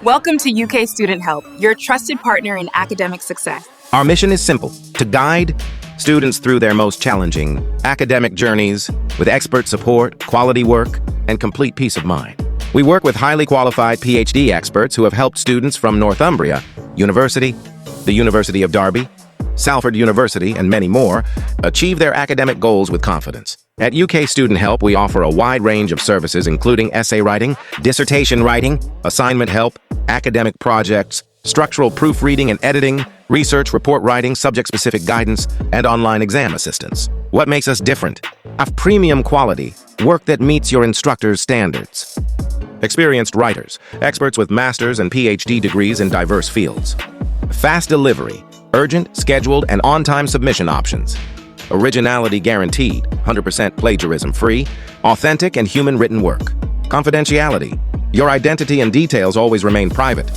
Welcome to UK Student Help, your trusted partner in academic success. Our mission is simple: to guide students through their most challenging academic journeys with expert support, quality work, and complete peace of mind. We work with highly qualified PhD experts who have helped students from Northumbria University, the University of Derby, Salford University, and many more achieve their academic goals with confidence. At UK Student Help, we offer a wide range of services including essay writing, dissertation writing, assignment help, academic projects, structural proofreading and editing, research report writing, subject-specific guidance, and online exam assistance. What makes us different? Of premium quality, work that meets your instructor's standards. Experienced writers, experts with master's and PhD degrees in diverse fields. Fast delivery, urgent, scheduled, and on-time submission options. Originality guaranteed, 100% plagiarism-free, authentic and human-written work. Confidentiality, your identity and details always remain private.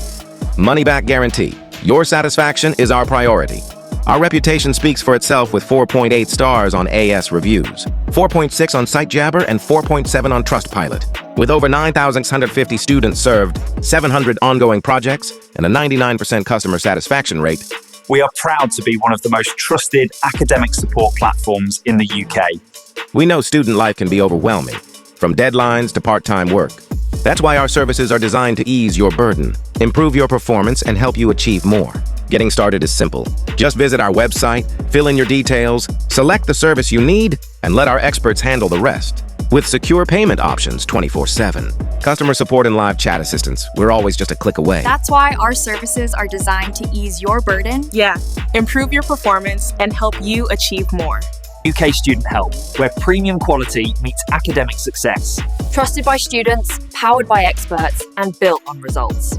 Money-back guarantee, your satisfaction is our priority. Our reputation speaks for itself with 4.8 stars on AS Reviews, 4.6 on SiteJabber, and 4.7 on Trustpilot. With over 9,650 students served, 700 ongoing projects, and a 99% customer satisfaction rate, we are proud to be one of the most trusted academic support platforms in the UK. We know student life can be overwhelming, from deadlines to part-time work. That's why our services are designed to ease your burden, improve your performance, and help you achieve more. Getting started is simple. Just visit our website, fill in your details, select the service you need, and let our experts handle the rest. With secure payment options 24/7, customer support and live chat assistance, we're always just a click away. That's why our services are designed to ease your burden. Yeah, improve your performance and help you achieve more. UK Student Help, where premium quality meets academic success. Trusted by students, powered by experts, and built on results.